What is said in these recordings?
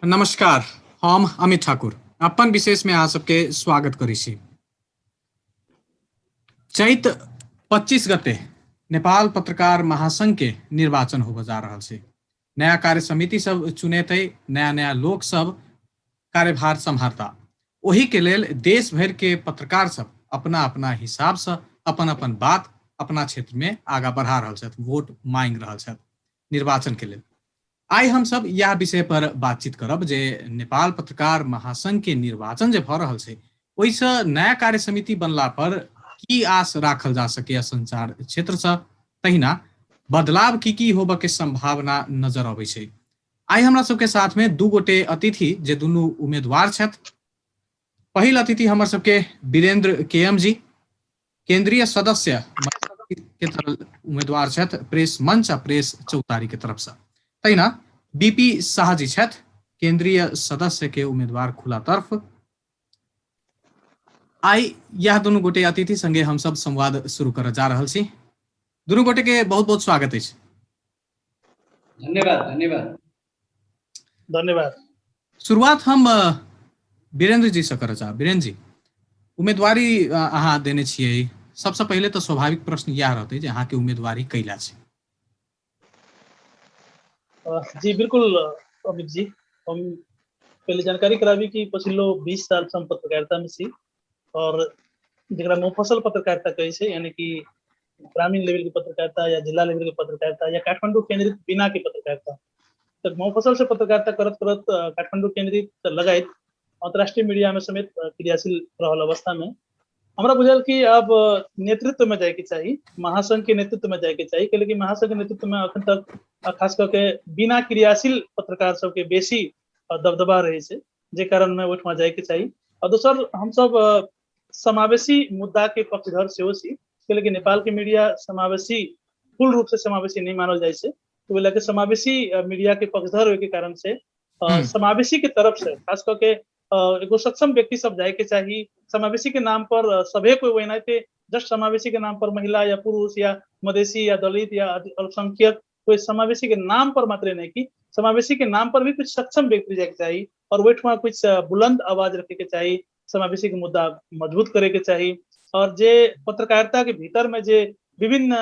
नमस्कार। हम अमित ठाकुर अपन विशेष में अहाँ सबके स्वागत करी छी। चैत 25 गते नेपाल पत्रकार महासंघ के निर्वाचन होबे जा रहल छै। नया कार्य समिति सब चुनेतै, नया नया लोग सब कार्यभार सम्हारता। ओही के लेल देश भर के पत्रकार सब अपना अपना हिसाब से अपन अपन बात अपना क्षेत्र में आगा बढ़ा रहल छथि, वोट मांग रहल छथि निर्वाचन के लेल। आई हम सब यह विषय पर बातचीत करब जे नेपाल पत्रकार महासंघ के निर्वाचन जे भ रहल छै, ओइसे नया कार्य समिति बनला पर की आस राखल जा सके संचार क्षेत्र से, तहिना बदलाव की होबे के संभावना नजर अबै छै। आई हमरा सबके साथ में दू गोटे अतिथि जे दुनू उम्मीदवार छथि। पहिल अतिथि हमर सबके वीरेंद्र केएम जी, केंद्रीय सदस्य के तरफ उम्मीदवार छथि प्रेस मंच आ प्रेस चौतारी के तरफ से। तहिना बीपी शाह जी छथि, केंद्रीय सदस्य के उम्मीदवार खुला तरफ। आई यह दुनू गोटे अतिथि संगे हम सब संवाद शुरू कर जा रहल छी। दुनू गोटे के बहुत बहुत स्वागत अछि। धन्यवाद धन्यवाद धन्यवाद। शुरुआत हम वीरेंद्र जी से करऽ चाहब। वीरेंद्र जी, उम्मीदवारी अहाँ देने छियै, सबसे पहले तो स्वाभाविक प्रश्न यह रहते जे अहाँ के उम्मीदवारी कैला छै। जी बिल्कुल अमित जी, हम पहले जानकारी कराबी कि पछिल्लो 20 साल से हम पत्रकारिता में छी और जरा मुफसल पत्रकारिता कहे छै, यानी कि ग्रामीण लेवल की पत्रकारिता या जिला लेवल की पत्रकारिता या काठमांडू केंद्रित बिना की पत्रकारिता, तो मुफसल से पत्रकारिता करत करत काठमांडू केंद्रित लगायत अंतर्राष्ट्रीय मीडिया में समेत क्रियाशील रहल अवस्था में हमरा बुझल कि अब नेतृत्व में जाए के चाहिए, महासंघ के नेतृत्व में जाए के चाहिए, क्योंकि महासंघ के नेतृत्व में अखन तक खास करके बिना क्रियाशील पत्रकार सबके बेसी दबदबा रहे छै, जे कारण में ओठमा जाए के चाहिए। और दोसर हम सब समावेशी मुद्दा के पक्षधर सेहो छी, क्योंकि नेपाल के मीडिया समावेशी पूर्ण रूप से समावेशी नहीं मानल जाए छै, तो वे लगे समावेशी मीडिया के पक्षधर होए के कारण से समावेशी के तरफ से खास करके एगो सक्षम व्यक्ति सब जाए के चाहिए। समावेशी के नाम पर सभे कोई वैनाते जस्ट समावेशी के नाम पर महिला या पुरुष या मधेसी या दलित या अल्पसंख्यक कोई समावेशी के नाम पर मात्र नहीं की समावेशी के नाम पर भी कुछ सक्षम व्यक्ति जाए के चाहिए और वेठमा कुछ बुलंद आवाज रखे के चाहिए, समावेशी के मुद्दा मजबूत करे के चाहिए। और जे पत्रकारिता के भीतर में जे विभिन्न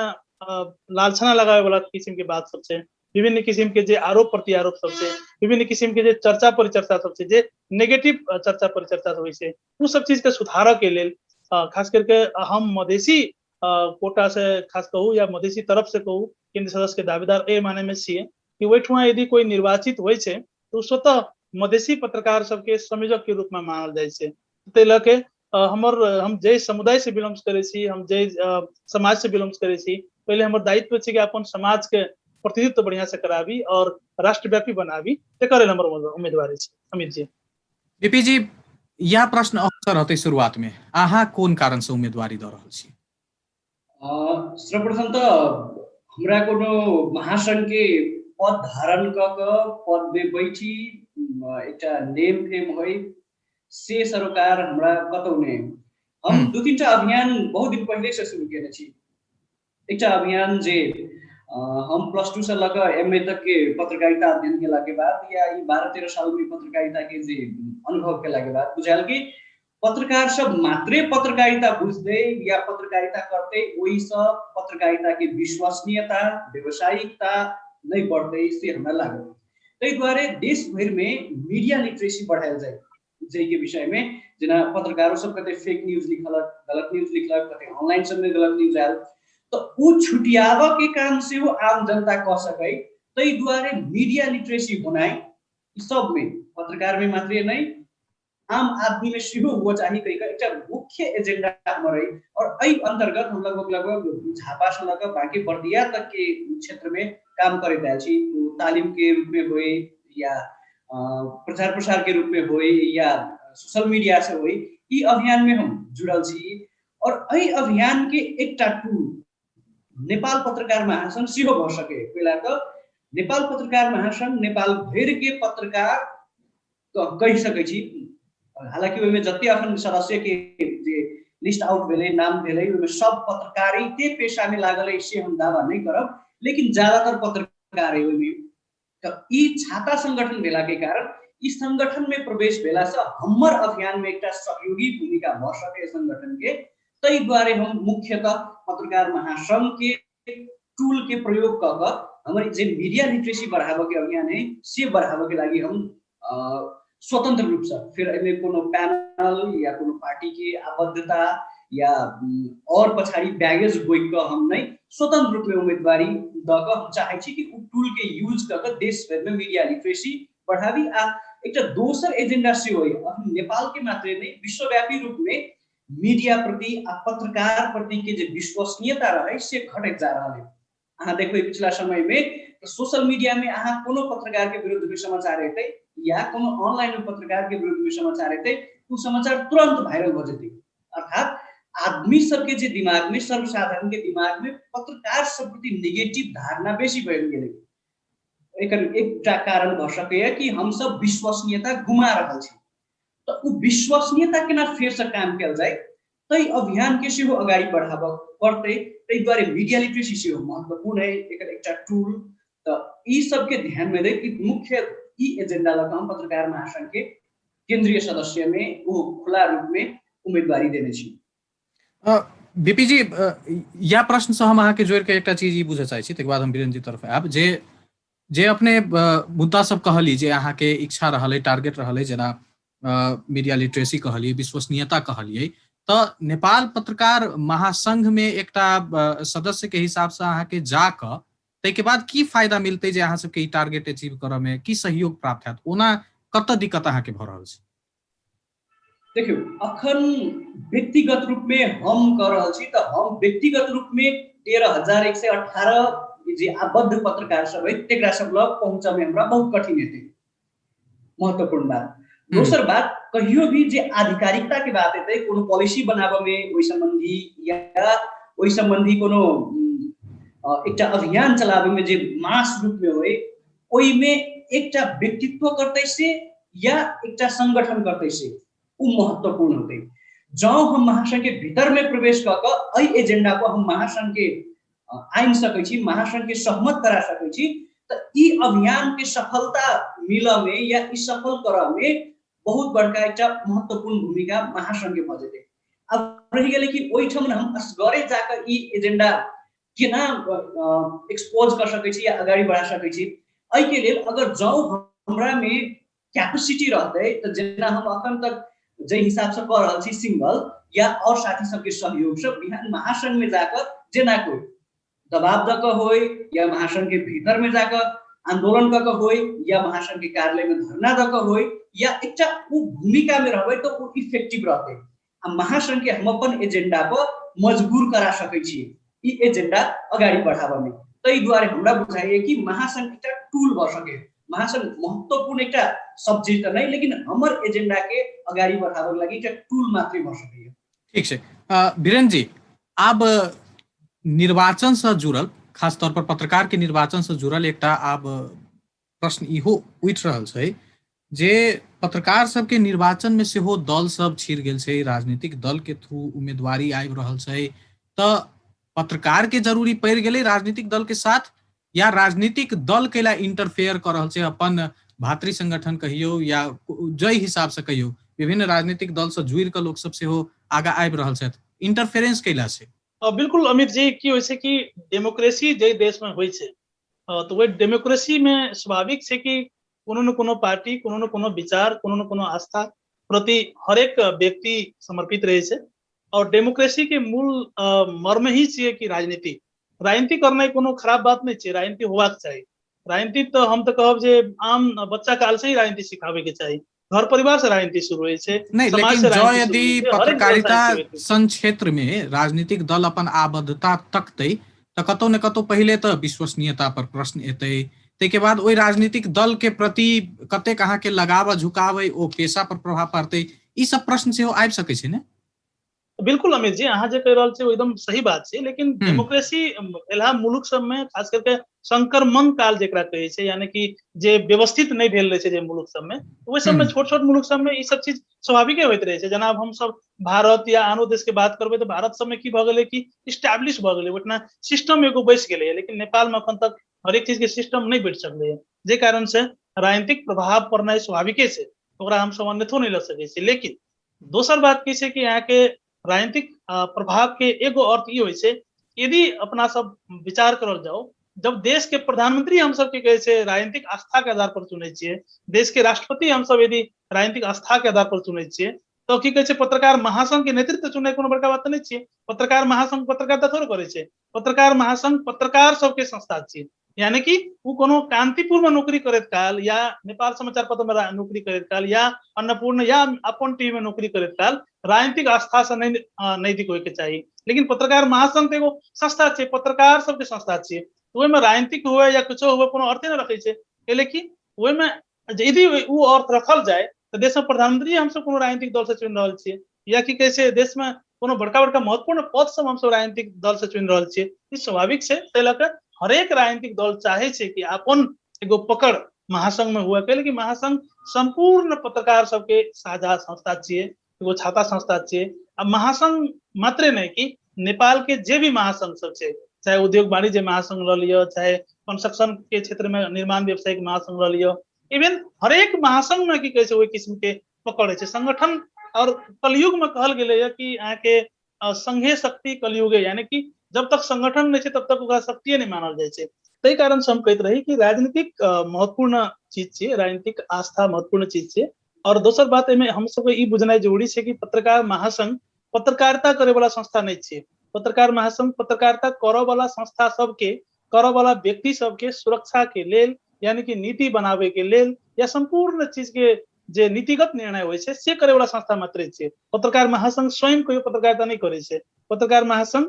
लालछना लगावे वाला किस्म के बात सब छै, विभिन्न किस्म के जे आरोप प्रत्यारोप सब छै, विभिन्न किस्म के जे चर्चा परिचर्चा सब छै, जे नेगेटिव चर्चा परिचर्चा होइ छै, उ सब चीज के सुधार के लेल खास करके हम मधेसी कोटा से खास कहूँ या मधेसी तरफ से कहूँ केंद्र सदस्य के दावेदार ए माने में छियै कि ओहिठमा यदि कोई निर्वाचित होइ छै तो स्वतः मधेसी पत्रकार सबके संयोजक के रूप में मानल जाइ छै। तै लऽ के हम जे समुदाय से बिलोंग करे छी, हम जे समाज से बिलोंग करे छी, पहले हमर दायित्व छै कि अपन समाज के प्रतिनिधित्व बढ़िया से कराबी और राष्ट्रव्यापी बनाबी, तेकर लेल हमर उम्मीदवारी छै। अमित जी, बीपी जी, यह प्रश्न अवसर रहते शुरुआत में, अहाँ कोन कारण से उम्मीदवारी दऽ रहल छी? सर्वप्रथम तो हमरा कोनो महासंघ के पद धारण क पद में बैठी एकटा नेम फेम होइ से सरोकार हमरा कतौ नहीं। हम दू तीनटा अभियान बहुत दिन पहले से शुरू केने छी। एकटा अभियान जे हम +2 से लगा MA तक के पत्रकारिता अध्ययन केला के बाद या 12-13 साल में पत्रकारिता के जे अनुभव केला के बाद बुझायल कि पत्रकार सब मात्रे पत्रकारिता बुझते या पत्रकारिता करते वही सब पत्रकारिता के विश्वसनीयता व्यवसायिकता नहीं बढ़ते से हमरा लागल। तै द्वारे देश भर में मीडिया लिटरेसी बढ़ायल जाए जे के विषय में, जना पत्रकारों सब कते फेक न्यूज लिखलक, गलत न्यूज लिखलक, कते ऑनलाइन सब में गलत न्यूज आयल, तो उ छुटियाव के काम से वो आम जनता कह सकै। तै द्वारे मीडिया लिटरेसी होनाइ सब में, पत्रकार में मात्रै नहीं आम आदमी में सेहो हुआ चाहिए कहीं का एक मुख्य एजेंडा हमारे। और आई अंतर्गत हम लगभग झापा से लगा बाकी बर्दिया तक के क्षेत्र में काम करे तालीम के रूप में हुए या प्रचार प्रसार के रूप में हुए या सोशल मीडिया से हुए, ई अभियान में हम जुड़ल छी। और आई अभियान के एक टूल नेपाल पत्रकार महासंघ सेहो भ सके। पहिला तो नेपाल पत्रकार महासंघ नेपाल भर के पत्रकार कह सकै छी, हालांकि ओहिमे जते अखन सदस्य के जे लिस्ट आउट भेले, नाम भेले, ओहिमे सब पत्रकारिते पेशा में लागल है से हम दावा नहीं करब, लेकिन ज्यादातर पत्रकार है ओहिमे। तो ई छाता संगठन भेला के कारण इस संगठन में प्रवेश भेला से हमर अभियान में एक सहयोगी भूमिका भ सके संगठन के, तई द्वारे हम मुख्यतः पत्रकार महासंघ के टूल के प्रयोग कर हमारी जो मीडिया लिटरेसी बढ़ावे के अभियान है से बढ़ावे के लागि हम स्वतंत्र रूप से फिर इनमें कोनो पैनल या कोनो पार्टी की आबद्धता या और पछाड़ी बैगेज बोइक हम नहीं स्वतंत्र रूप में उम्मीदवारी दक हम चाहे कि टूल के यूज कर देश भर में मीडिया लिटरेसी बढ़ावी आ एक दोसर एजेंडा से हो नेपाल के मात्र नहीं विश्वव्यापी रूप में मीडिया प्रति आ पत्रकार प्रति के जो विश्वसनीयता रहे से घटक जा रहा है। अहाँ देखो पिछला समय में सोशल मीडिया में अहाँ कोनो पत्रकार के विरुद्ध में समाचार हेतै या कोनो ऑनलाइन में पत्रकार के विरुद्ध में समाचार हेतै वो समाचार तुरंत वायरल हो जेतै। अर्थात आदमी सबके जे दिमाग में सर्वसाधारण के दिमाग में पत्रकार सब प्रति नेगेटिव धारणा बेसी बढ़ गेलै। एक कारण भ सके कि हम सब विश्वसनीयता गुमा रहल छी, तो वो विश्वसनीयता केना फेर से काम कल जाए तई अभियान के सेहो अगाडि बढ़ाब पड़ते। तई द्वारे मीडिया लिटरेसी सेहो महत्वपूर्ण है एक टूल। तो ई सब के ध्यान में दे कि मुख्य ई एजेंडा लगा हम पत्रकार महासंघ के केंद्रीय सदस्य में वो खुला रूप में उम्मीदवारी देने छी। बीपी जी या प्रश्न से हम अहाँके जोड़ के एक चीज ई बुझे चाहे छी, तक बाद हम वीरेंद्र जी तरफ आब जे अपने मुद्दा सब कहली जे अहाँके इच्छा रहले टारगेट रहले जना मीडिया लिटरेसी कहलिए विश्वसनीयता कहलिए, तो नेपाल पत्रकार महासंघ में एकटा सदस्य के हिसाब से अहाँके जाक तै के बाद की फायदा मिलते जे अहाँ सबके ई टारगेट अचीव करऽ में की सहयोग प्राप्त हैत, ओना कत दिक्कत अहाँके भ रहल छै? देखियो अखन व्यक्तिगत रूप में हम कर रहल छी तो हम व्यक्तिगत रूप में 13,118 जे आबद्ध पत्रकार सब है तेकरा सब लग पहुंचा में हमरा बहुत कठिन हेतै। महत्वपूर्ण बात दोसर बात कहियो भी जे आधिकारिकता के बात हेतै कोनो पॉलिसी बनाबे में ओइ संबंधी या ओइ संबंधी कोनो एकटा अभियान चलाबे में जे मास रूप में होय ओइ में एकटा व्यक्तित्व करतै से या एकटा संगठन करतै से उ महत्वपूर्ण होतै। जौ हम महासंघ के भीतर में प्रवेश क के एहि एजेंडा को हम महासंघ के आइन सकै छी, महासंघ के सहमत करा सकै छी, तो ई अभियान के सफलता मिल में या ई सफल कर में बहुत बड़का एक महत्वपूर्ण भूमिका महासंघ के भ जेतै। अब रहि गेलै कि ओइ ठम हम असगरे जाकर ई एजेंडा केना एक्सपोज कर सकै छी या अगाडि बढ़ा सकै छी। एहि के लेल अगर जौ हमरा में कैपेसिटी रहतै तो जेना हम अखन तक जे हिसाब से कर रहल छी सिंगल या और साथी सबके सहयोग से बिहान महासंघ में जाकर जेना कोई दबाव द के होय या महासंघ के भीतर में जाकर आंदोलन क के होय या महासंघ के कार्यालय में धरना द के होय या एकटा उ भूमिका में रहबै तो उ इफेक्टिव रहतै। आ महासंघ के हम अपन एजेंडा पर मजबूर करा सकै छी ई एजेंडा अगाडि बढ़ाबे में। तै द्वारे हमरा बुझाइए कि महासंघ एकटा टूल भ सके। महासंघ महत्वपूर्ण एकटा सब्जेक्ट नहीं लेकिन हमर एजेंडा के अगाडि बढ़ाबे लागि एकटा टूल मात्र भ सके। ठीक छै वीरेंद्र जी, आब निर्वाचन से जुड़ल खास तौर पर पत्रकार के निर्वाचन से जुड़ल एकटा आब प्रश्न इहो उठ रहल छै जे पत्रकार सबके निर्वाचन में सेहो दल सब छिड़ गेल छै, राजनीतिक दल के थ्रू उम्मीदवारी आबि रहल छै, तो पत्रकार के जरूरी पड़ गेलै राजनीतिक दल के साथ या राजनीतिक दल केला इंटरफेयर कर रहल छै अपन भातृ संगठन कहियो या जय हिसाब से कहियो विभिन्न राजनीतिक दल से जुड़ के लोक सब सेहो आगा आबि रहल छथि, इंटरफेरेंस कैला से? बिल्कुल अमित जी, की होइ छै कि डेमोक्रेसी जे देश में होइ छै तो वही डेमोक्रेसी में स्वाभाविक छै कि कोनो न कोनो पार्टी कोनो न कोनो विचार कोनो न कोनो आस्था प्रति हरेक व्यक्ति समर्पित रहे छै। और डेमोक्रेसी के मूल मर्म ही छै कि राजनीति करना कोनो खराब बात नहीं छै, राजनीति होबाक चाहिए। राजनीति तो हम तो कहब जे आम बच्चा काल से ही राजनीति सिखावे के चाहिए, घर परिवार से राजनीति शुरू होइ छै। नहीं लेकिन जो यदि पत्रकारिता संक्षेत्र में राजनीतिक दल अपन आबद्धता तकतै तो कतौ न कतौ पहले तो विश्वसनीयता पर प्रश्न एतै, तै बाद ओइ राजनीतिक दल के प्रति कतेक अहाँ के लगाव झुकाव ओ पेशा पर प्रभाव पड़तै, ई सब प्रश्न सेहो आबि सकै छै ने? बिल्कुल अमित जी, अहाँ जे कह रहल छै वो एकदम सही बात छै, लेकिन डेमोक्रेसी एला मुलुक सब में खास करके संक्रमण काल जेकरा कहै छै यानी कि जे व्यवस्थित नहीं भेल रहे छै जे मुलुक सब में, ओहि सब में छोट मुलुक सब में ई सब चीज स्वाभाविक होइत रहे छै। जेना हम सब भारत या आनो देश के बात करबै तो भारत सब में की भ गेलै कि इस्टेब्लिश भ गेलै, ओतना सिस्टम एगो बैस गेलै, लेकिन नेपाल में अखन तक हरेक चीज के सिस्टम नहीं बैठ सकलै। जे कारण से राजनीतिक प्रभाव पड़नाइ स्वाभाविके छै, ओकरा हम सब अन्यथो नहीं लग सकै छी। लेकिन दोसर बात की छै कि यहाँ के राजनीतिक प्रभाव के एगो अर्थ ई होइ छै, यदि अपना सब विचार करल जाओ, जब देश के प्रधानमंत्री हम सब की कहे छै राजनीतिक आस्था के आधार पर चुने छियै, देश के राष्ट्रपति हम सब यदि राजनीतिक आस्था के आधार पर चुने छियै, तो की कहे छै पत्रकार महासंघ के नेतृत्व चुने कोनो बड़का बात नहीं छियै। पत्रकार महासंघ पत्रकारिता थोड़े करे छै, पत्रकार महासंघ पत्रकार सबके संस्था छियै। यानी कि वो कोनो कांतिपुर में नौकरी करैत काल या नेपाल समाचार पत्र में नौकरी करैत काल या अन्नपूर्ण या अपन टीवी में नौकरी करैत काल राजनीतिक आस्था से नैतिक होय के चाहिए। लेकिन पत्रकार महासंघ एगो संस्था छै, पत्रकार सबके संस्था छियै, तो ओहिमे राजनीतिक हुए या कुछो हुए कोनो अर्थे न रखे छै। लेकिन ओहिमे यदि वो अर्थ रखल जाए तो देश में प्रधानमंत्री हम सब कोनो राजनीतिक दल से चुन रहल छियै, या की कहे छै देश में कोनो बड़का बड़का महत्वपूर्ण पद सब हम सब राजनीतिक दल से चुन रहल छियै। ई स्वाभाविक छै, तै लऽ कऽ हरेक राजनीतिक दल चाहे छै कि अपन एगो पकड़ महासंघ में हुए, कैले कि महासंघ संपूर्ण पत्रकार सबके साझा संस्था छियै, एगो छाता संस्था छियै। अब महासंघ मात्रे नहीं कि नेपाल के जे भी महासंघ सब छै, चाहे उद्योग वाणिज्य महासंघ ल लियो, चाहे कंस्ट्रक्शन के क्षेत्र में निर्माण व्यवसायिक महासंघ ल लियो, इवन हरेक महासंघ में की कहे छै ओहि किस्म के पकड़ छै। संगठन और कलयुग में कहल गेलै कि अहाँ के संघे शक्ति कलयुगे, यानी कि जब तक संगठन नहीं छै तब तक ओकरा शक्तिये नहीं मानल जाय छै। तै कारण से हम कहते रही कि राजनीतिक महत्वपूर्ण चीज छै, राजनीतिक आस्था महत्वपूर्ण चीज छै। और दोसर बात एमे हम सबके ई बुझनाइ जरूरी छै कि पत्रकार महासंघ पत्रकारिता करे वाला संस्था नहीं छै। पत्रकार महासंघ पत्रकारिता करऽ वाला संस्था सबके, करऽ वाला व्यक्ति सबके सुरक्षा के लेल, यानी कि नीति बनावे के लेल या संपूर्ण चीज के जे नीतिगत निर्णय होइ छै से करे वाला संस्था मात्रे छै। पत्रकार महासंघ स्वयं कोई पत्रकारिता नहीं करे छै। पत्रकार महासंघ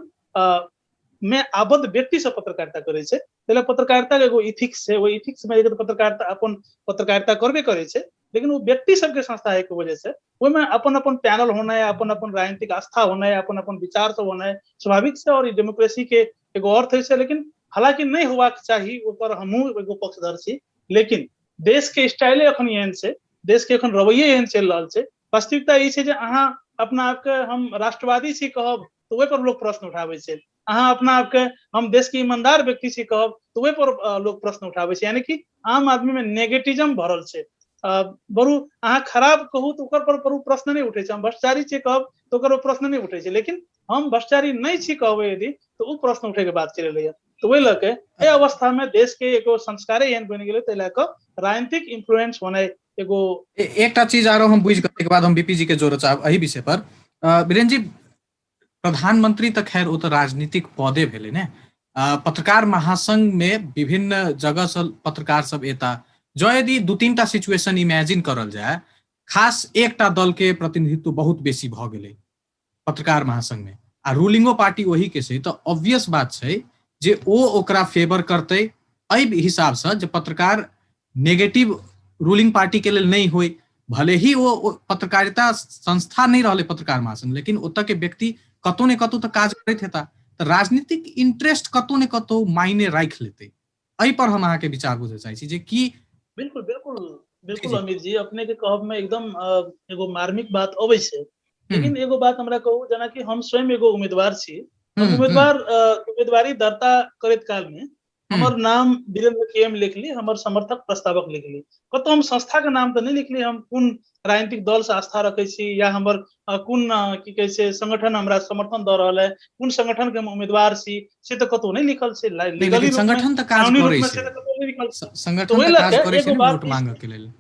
में आबद्ध व्यक्ति सब पत्रकारिता करे छै। पहले पत्रकारिता के एगो इथिक्स छै, वो इथिक्स में एगो पत्रकारिता अपन पत्रकारिता करबे करे छै, लेकिन वो व्यक्ति सबके संस्था है के वजह से ओहिमे अपन अपन पैनल होना है, अपन अपन राजनीतिक आस्था होना है, अपन अपन विचार सब होना है, स्वाभाविक से। और डेमोक्रेसी के एगो अर्थ है, लेकिन हालांकि नहीं हुआ चाहिए, ऊपर हमहू एगो पक्षधर छी। लेकिन देश के स्टाइले अखन एहन छै, देश के अखन रवैये एहन चल रहल छै। वास्तविकता ई छै जे अहाँ अपना आपके हम राष्ट्रवादी छी कहब तो ओहि पर लोग प्रश्न उठाबै छै, अहाँ अपना आपके हम देश के ईमानदार व्यक्ति छी कहब तो ओहि पर लोग प्रश्न उठाबै छै। यानी कि आम आदमी में नेगेटिज्म भरल छै। बरू अहाँ खराब कहू तो ओकर पर बरू प्रश्न नहीं उठे छै, हम भ्रष्टाचारी छी कहब तो ओकर प्रश्न नहीं उठे छै। लेकिन हम भ्रष्टाचारी नहीं छी कहबै यदि तो वो प्रश्न उठे के बात चले रही। तो वही लके ए अवस्था में देश के एगो संस्कारे एहन बन गेलै, तै लऽ कऽ राजनीतिक इन्फ्लुएंस होने एगो एकटा चीज आरो हम बुझ के बाद हम बीपी जी के जोड़े चाहब एही विषय पर। वीरेन्द्र जी, प्रधानमंत्री तो खैर वो तो राजनीतिक पदे भेले ने, पत्रकार महासंघ में विभिन्न जगह से पत्रकार सब एता, जो यदि दू तीनटा सिचुएशन इमेजिन करल जाए, खास एकटा दल के प्रतिनिधित्व बहुत बेसी भ गेलै पत्रकार महासंघ में, आ रूलिंगो पार्टी वही के छै, तो ऑब्वियस बात छै जे ओ ओकरा फेवर करते। एहि हिसाब से जे पत्रकार नेगेटिव रूलिंग पार्टी के लेल नहीं होय, भले ही वो पत्रकारिता संस्था नहीं रहले पत्रकार महासंघ, लेकिन ओतऽ के व्यक्ति कतौ ने कतौ तो काज करैत हेता, तो राजनीतिक इंटरेस्ट कतौ ने कतौ मायने राखि लेते। एहि पर हम अहाँके विचार बुझे चाहै छी जे की। बिल्कुल बिल्कुल बिल्कुल अमीर जी, अपने के कहब में एकदम एगो मार्मिक बात अबै छै। लेकिन एगो बात हमरा कहू, जेना कि हम स्वयं एगो उम्मीदवार छी, हम उम्मीदवारी दर्ता करैत काल में हमर नाम वीरेंद्र केएम लिखली, हमर समर्थक प्रस्तावक लिखली, कतौ हम संस्था के नाम तो नहीं लिखली, हम कोन राजनीतिक दल से आस्था रखे छी या हमर कोन की कहे छै संगठन हमरा समर्थन द रहल है, कोन संगठन के हम उम्मीदवार छी से तो कतौ नहीं लिखल छै। लीगली संगठन तो काज करै छै, संगठन तो काज करै छै वोट मांगे के लेल।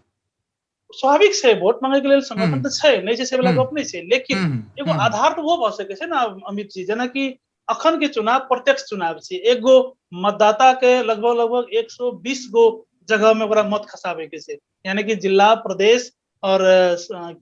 स्वाभाविक छै, वोट मांगे के लेल संगठन तो छै, नहीं छै से वाला गप नहीं छै। लेकिन एगो आधार तो वो भ सके छै ना अमित जी, जेना कि अखन के चुनाव प्रत्यक्ष चुनाव छै, एगो मतदाता के लगभग 120 गो जगह में ओकरा मत खसाबे के छै, यानी कि जिला प्रदेश और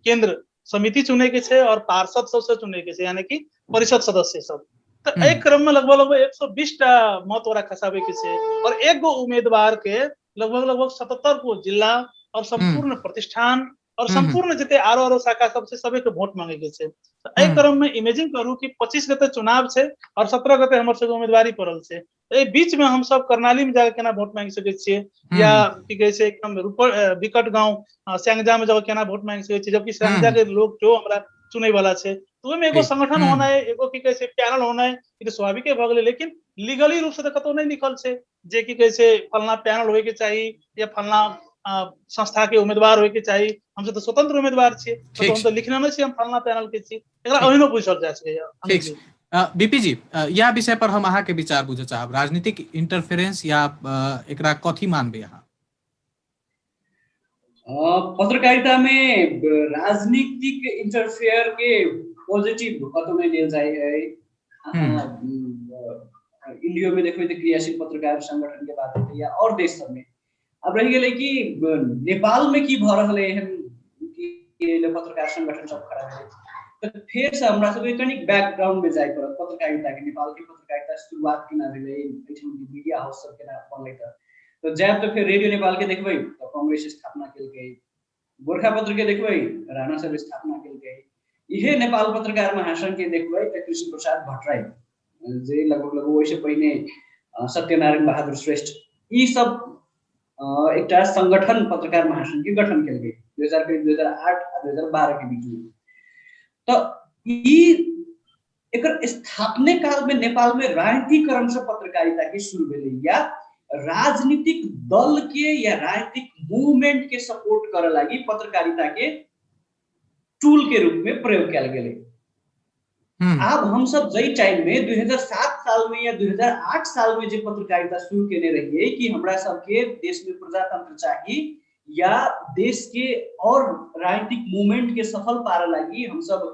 केंद्र समिति चुने के छै और पार्षद सबसे चुने के छै, यानी कि परिषद सदस्य सब। तो एक क्रम में लगभग 120 टा मत ओकरा खसाबे के छै, और एक गो उम्मीदवार के लगभग 77 गो जिला और संपूर्ण प्रतिष्ठान और संपूर्ण जते आरो शाखा सब छै सबे के वोट मांगे के छै। तो एहि क्रम में इमेजिन करू कि 25 गते चुनाव छै और 17 गते हमर सबके उम्मीदवारी पड़ल छै। एहि बीच में हम सब कर्णाली में जाके केना वोट मांग सके छियै, या की कहे छै एकदम विकट गांव स्यांगजा में जाके केना वोट मांग सके छियै, जबकि स्यांगजा के लोग जो हमरा चुने वाला छै तो में एगो ठीक। संगठन होना है, एगो की कैसे पैनल होना है, ये तो स्वाभाविक है भगले, लेकिन लीगली रूप से तो कतो नहीं लिखल से जे की कैसे फलना पैनल होए के चाहिए या फलना संस्था के उम्मीदवार होए के चाहिए। हमसे तो स्वतंत्र उम्मीदवार छे, तो हम तो लिखना नहीं छे हम फलना पैनल के छी, एकरा ठीक। ओहिनो पूछल जाय छै। ठीक छै। बीपी जी, यह विषय पर हम अहाँ के विचार बुझे चाहब, राजनीतिक इंटरफेरेंस या एकरा कथी मानबे अहाँ? पत्रकारिता में राजनीतिक इंटरफेयर के पॉजिटिव कतौ नहीं लेल जाए है। इंडिया में देखो तो क्रियाशील पत्रकार संगठन के बात होती है और देश सब में अब रह गए कि नेपाल में की भ रहल है कि पत्रकार संगठन सब खड़ा है। तो फिर से हमरा सब कनिक बैकग्राउंड में जाय पड़त पत्रकारिता के, नेपाल की पत्रकारिता शुरुआत केना भेलै, एठन मीडिया हाउस सब केना बनलै। तो जाब तो फिर रेडियो नेपाल के देखबै तो कांग्रेस स्थापना केलकै, गोरखापत्र के देखबै राणा सब स्थापना केलकै, इहे नेपाल पत्रकार महासंघ के देखबै तो कृष्ण प्रसाद भट्टराई जे लगभग वैसे पहिने सत्यनारायण बहादुर श्रेष्ठ ई सब एकटा संगठन पत्रकार महासंघ के गठन केलकै 2008 आ 2012 के बीच में। तो ई एकर स्थापने काल में नेपाल में राजनीतिकरण से पत्रकारिता के शुरू भेलै या राजनीतिक दल के या राजनीतिक मूवमेंट के सपोर्ट करे लगी पत्रकारिता के टूल के रूप में प्रयोग किया गेलै। अब हम सब जई टाइम में 2007 साल में या 2008 साल में जो पत्रकारिता शुरू केने रहिए कि हमरा सबके देश में प्रजातंत्र चाहिए या देश के और राजनीतिक मूवमेंट के सफल पारे लगी हम सब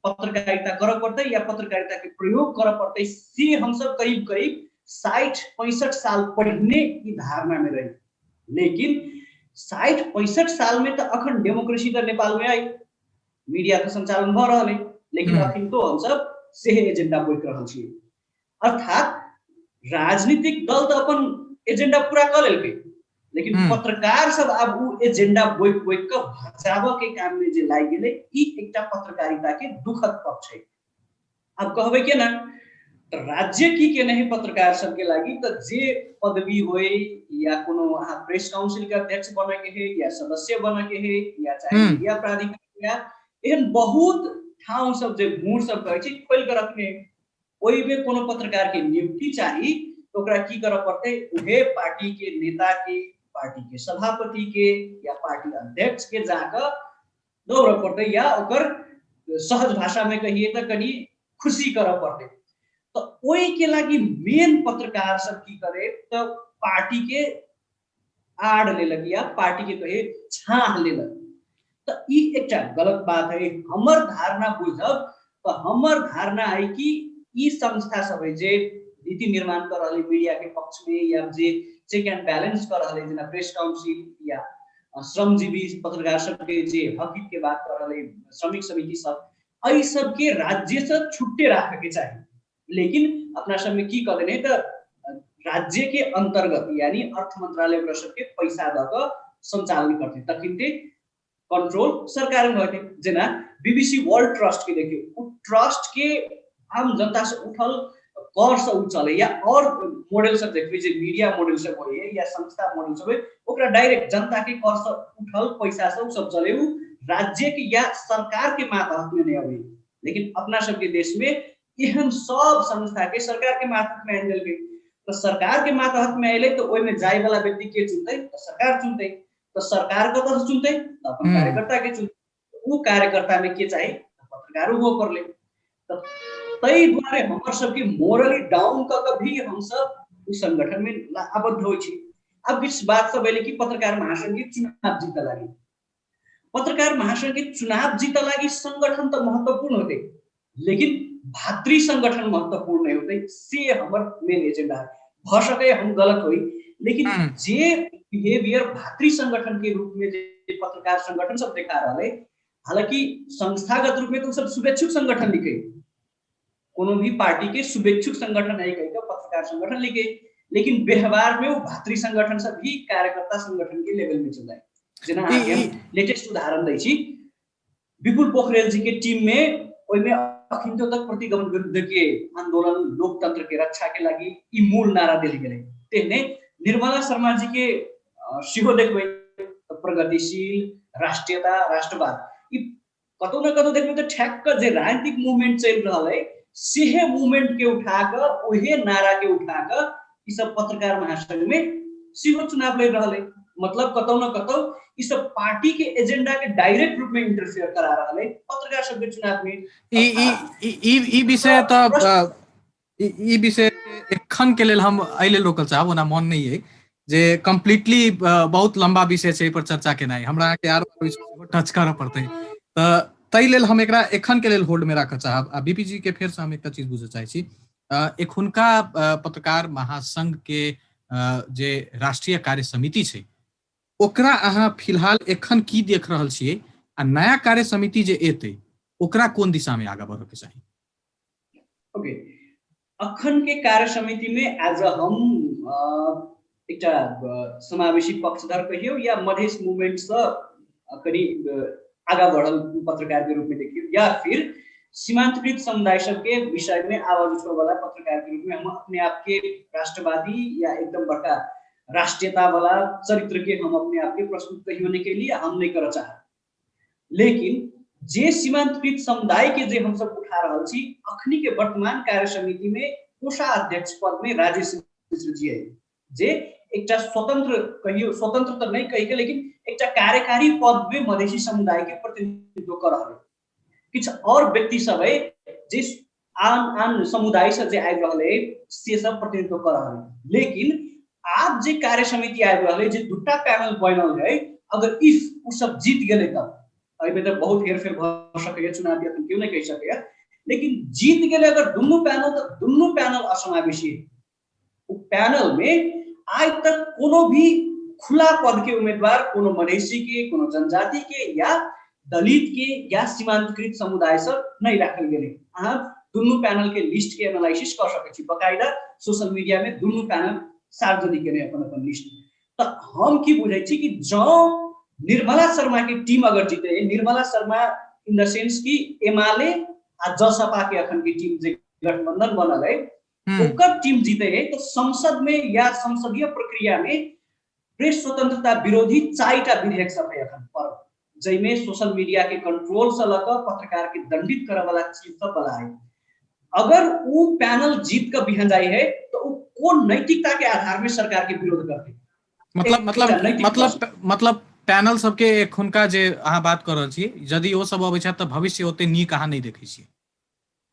पत्रकारिता करे पड़ते या पत्रकारिता के प्रयोग करे पड़ते, से हम सब करीब करीब 60-65 साल पहले की धारणा में रही। लेकिन 60-65 साल में तो अखन डेमोक्रेसी तो नेपाल में आई, मीडिया का संचालन भ रहा है, लेकिन अखन तो हम सब सेहे एजेंडा बोक रहल छियै। अर्थात राजनीतिक दल तो अपन एजेंडा पूरा कर लेलकै, लेकिन पत्रकार सब अब उ एजेंडा बोक के भचाबे के काम में जे लागि गेलै, ई एकटा पत्रकारिता के दुखद पक्ष है। अब कहबे के ना तो राज्य की के नहीं पत्रकार सबके लागी तो जे पदवी होए या कोनो अहाँ प्रेस काउंसिल के अध्यक्ष बने के है या सदस्य बने के है या चाहे मीडिया प्राधिकरण या एहन बहुत ठाउँ सब जे मूड सब कहै छै खोल के रखने, ओइ में कोनो पत्रकार के नियुक्ति चाहिए तो ओकरा की करे पड़ते, उहे पार्टी के नेता के, पार्टी के सभापति के या पार्टी अध्यक्ष के जाकर दौड़ पड़ते या ओकर सहज भाषा में कहिए तो कनी खुशी करे पड़ते। तो ओई के लागी मेन पत्रकार सब की करे तो पार्टी के आड़ लेलक या पार्टी के कहे छाह लेलक। तो ई एकटा गलत बात है। हमर धारणा बुझब तो हमर धारणा है कि ई संस्था सब है जे नीति निर्माण कर रहले मीडिया के पक्ष में या जे चेक एंड बैलेंस कर रहले, जेना प्रेस काउंसिल या श्रमजीवी पत्रकार सब के जे हक हित के बात कर रहले, श्रमिक समिति सब, एहि सब के राज्य से छुट्टे रखे के चाहिए। लेकिन अपना सब में की कर देने तो राज्य के अंतर्गत यानी अर्थ मंत्रालय के पैसा दक संचालन करते, तकिनते कंट्रोल सरकार में होते। जेना बीबीसी वर्ल्ड ट्रस्ट के देखिए, उ ट्रस्ट के आम जनता से उठल कर से चले या और मॉडल सब देखिए जे मीडिया मॉडल सब होए या संस्था मॉडल सब है, ओकरा डायरेक्ट जनता के कर से उठल पैसा से सब चले, उ राज्य के या सरकार के मातहत में नहीं आवे। लेकिन अपना सब के देश में एहन सब संस्था के सरकार के मातहत में आन गई। तो सरकार के मातहत में आइले तो ओइ में जाय वाला व्यक्ति के चुनते तो सरकार चुनते, तो सरकार को तो चुनते तो अपन कार्यकर्ता के चुनते, वो कार्यकर्ता में के चाहिए पत्रकारों वो कर ले। तो तई द्वारे हमर सब के मोरली डाउन का कभी हम सब उस संगठन में आबद्ध होई छी। अब इस बात सब है कि पत्रकार महासंघ के चुनाव जीत लागी, पत्रकार महासंघ के चुनाव जीत लागी संगठन तो महत्वपूर्ण होते, लेकिन भातृ संगठन महत्वपूर्ण नहीं होते। से हमर मेन एजेंडा है। भ सके हम गलत होई, लेकिन जे बिहेवियर भातृ संगठन के रूप में जे पत्रकार संगठन सब देखा रहा है, हालांकि संस्थागत रूप में तो सब शुभेच्छुक संगठन लिखे, कोनो भी पार्टी के शुभेच्छुक संगठन है कहीं का पत्रकार संगठन लिखे, लेकिन व्यवहार में वो भातृ संगठन सब भी कार्यकर्ता संगठन के लेवल में चल रहा है। जेना हम लेटेस्ट उदाहरण दै छी, विपुल पोखरेल जी के टीम में ओइमे अखिन्तो तक प्रतिगमन विरुद्ध के आंदोलन लोकतंत्र के रक्षा के लागि ई मूल नारा देल गेलै। तेहने निर्मला शर्मा जी के सिहो देखबै प्रगतिशील, राष्ट्रीयता, राष्ट्रवाद, ई कतौ न कतौ देखबै त ठ्याक्क जे राजनीतिक मुभमेन्ट चलि रहल है सेहे मुभमेन्ट के उठाकर ओहे नारा के उठाकर ई सब पत्रकार महासंघ में सीहो चुनाव लड़ रहल है। मतलब कतौ न कतौ ई सब पार्टी के एजेंडा के डायरेक्ट रूप में इंटरफेयर करा रहल है पत्रकार सब के चुनाव में। ई विषय त ई विषय एखन के लेल हम एहि लेल रोकल चाहब, ओना मन नहीं है जे कम्प्लीटली बहुत लंबा विषय छै पर चर्चा केनाइ, हमरा के आर टच करऽ पड़तै, त ताहि लेल हम एकरा एखन के लेल होल्ड में राखऽ चाहब। आ बीपी जी के फेर से हम एकटा चीज बुझऽ चाहै छी, एखुनका पत्रकार महासंघ के जे राष्ट्रीय कार्य समिति छै ओकरा अहाँ फिलहाल एखन की देख रहल छियै, आ नया कार्य समिति जे एतै ओकरा कोन दिशा में आगा बढ़ऽ के चाही? ओके, अखन के कार्य समिति में एज हम एकटा समावेशी पक्षधर कहियो या मधेश मूवमेंट से करीब आगा बढ़ल पत्रकार के रूप में देखियो, या फिर सीमांतकृत समुदाय सब के विषय में आवाज उठाने वाला पत्रकार के रूप में हम अपने आप के राष्ट्रवादी या एकदम बड़का राष्ट्रीयता वाला चरित्र के हम अपने आप के प्रस्तुत कही होने के लिए हम नहीं कर चाह। लेकिन जे सीमांतकृत समुदाय के जे हम सब उठा रहा छी अखनी के वर्तमान कार्य समिति में कोषाध्यक्ष पद में राजेश मिश्र जी है, जे एकटा स्वतंत्र कहियो, स्वतंत्र तो नहीं कही के लेकिन एकटा कार्यकारी पद में मधेसी समुदाय के प्रतिनिधित्व कर रहा है। किछ और व्यक्ति सब है जे आन आन समुदाय से जे आबि रहल है से सब प्रतिनिधित्व कर रहा है। लेकिन आज जे कार्य समिति आबि रहल है, जे दूटा पैनल बनल है, अगर इफ उ सब जीत गेले तब अभी तो बहुत हेरफेर भ सकैया, चुनाव के क्यों नहीं कह सकैया, लेकिन जीत गेले अगर दुनू पैनल तो दुनू पैनल असमावेशी है। उ पैनल में आज तक कोनो भी खुला पद के उम्मीदवार कोनो मधेसी के, कोनो जनजाति के या दलित के या सीमांतकृत समुदाय से नहीं रखल गेले। अहाँ दुनू पैनल के लिस्ट के एनालिसिस कर सकै छी, बकायदा सोशल मीडिया में दुनू पैनल सार्वजनिक केने अपन अपन लिस्ट। तो हम की बुझै छी कि जो निर्मला शर्मा की टीम अगर जीते, Nirmala Sharma in the sense की एमाले आ जसपा के अखन की टीम जे गठबंधन बनल है ओकर टीम जीते है, तो संसद में या संसदीय प्रक्रिया में प्रेस स्वतंत्रता विरोधी 4टा विधेयक सब है अखन पर, जैमे सोशल मीडिया के कंट्रोल से लकर पत्रकार के दंडित करे वाला चीज सब बला है। अगर वो पैनल जीत कर बिहान जाए है तो वो कौन नैतिकता के आधार में सरकार के विरोध करते? मतलब पैनल सबके एखुनका जे अहाँ बात कर रहल छी, यदि वो सब अबै छै त भविष्य ओते नीक अहाँ नहीं देखै छी।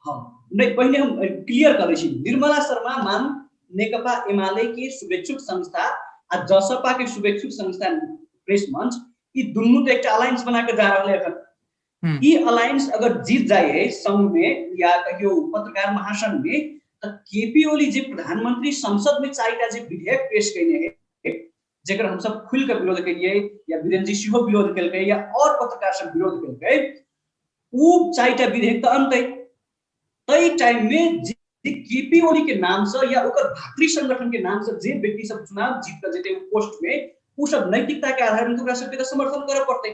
हाँ, नहीं, पहले हम क्लियर कर छी, निर्मला शर्मा मान नेकपा एमाले के शुभेच्छुक संस्था आ जसपा के शुभेच्छुक संस्था प्रेस मंच, ई दुनू तो एक अलायंस बना के जा रहल है अखन। ई अलायंस अगर जीत जाए है संघ में या कहियो पत्रकार महासंघ में, तो केपी ओली जे प्रधानमंत्री संसद में 4टा जे विधेयक पेश कैने है जेकर हम सब खुल के विरोध करिए या वीरेंद्र जी सिंह विरोध कलकै या और पत्रकार सब विरोध कलकै, उ 4टा विधेयक तो अंत है। तई टाइम में केपी ओली के नाम से या ओकर भातृ संगठन के नाम से जे व्यक्ति सब चुनाव जीत कर जेते पोस्ट में, उ सब नैतिकता के आधार में ओकरा सबके समर्थन करे पड़ते।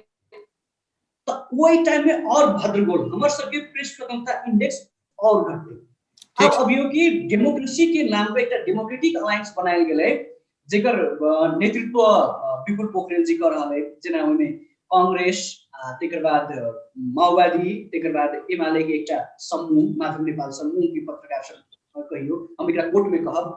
तो वही टाइम में और भद्रगोल हमर सबके प्रेस स्वतंत्रता इंडेक्स और घटते। अब अभियो की डेमोक्रेसी के नाम पे एक डेमोक्रेटिक अलायंस बनायल गेलै जेकर नेतृत्व विपुल पोखरेल जी कर रहा है, जेना ओने कांग्रेस, तेकर बाद माओवादी, तेकर बाद एमाले के एकटा समूह माधव नेपाल समूह की पत्रकार सब कहियो, हम एकरा कोर्ट में कहब,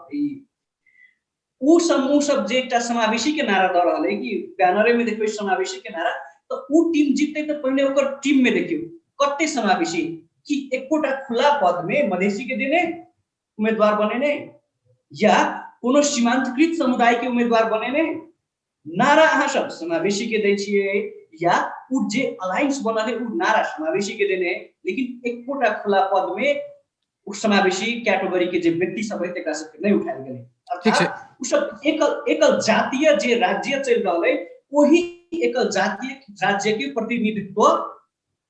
उ समूह सब जे एकटा समावेशी के नारा द रहल है कि बैनरे में देखबै समावेशी के नारा, तो उ टीम जीतते तो पहले ओकर टीम में देखियो कते समावेशी कि एकोटा खुला पद में मधेसी के देने उम्मीदवार बनेने या कोनो सीमांतकृत समुदाय के उम्मीदवार बनेने, नारा अहाँ सब समावेशी के दै छियै या उ जे अलायंस बनल है उ नारा समावेशी के देने, लेकिन एकोटा खुला पद में उ समावेशी कैटेगरी के जे व्यक्ति सब है तेकरा सबके नहीं उठायल गेलै। अर्थात उ सब एकल जातीय जे राज्य चल रहल है वही एकल जातीय राज्य के प्रतिनिधित्व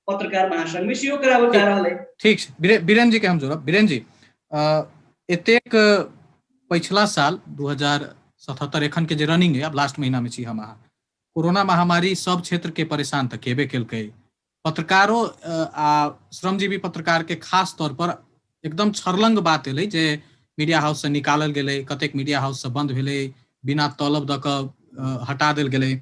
पत्रकार महासंघ में सेहो करावल जा रहल है। ठीक है, बीरेन जी के हम जोड़ब। बीरेन जी, एतेक पिछला साल 2077 एखन के जे रनिंग है, अब लास्ट महीना में छी हम अहाँ, कोरोना महामारी सब क्षेत्र के परेशान तक केबे केलकै, पत्रकारों आ श्रमजीवी पत्रकार के खास तौर पर एकदम छरलंग बात एलै जे मीडिया हाउस से निकालल गेलै, कतेक मीडिया हाउस से बंद भेलै, बिना तलब द क हटा देल गेलै।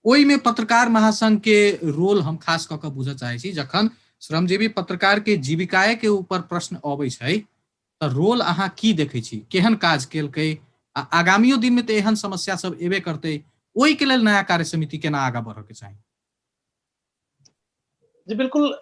ओई में पत्रकार महासंघ के रोल हम खास कऽ बुझऽ चाहै छी। जखन श्रमजीवी पत्रकार के जीविकाए के ऊपर प्रश्न अबै छै तऽ रोल अहाँ की देखै छी, केहन काज केलकै, आ आगामियो दिन में तऽ एहन समस्या सब एबे करतै, ओई के लेल नया कार्य समिति केना आगा बढ़ऽ के चाही? जी बिल्कुल।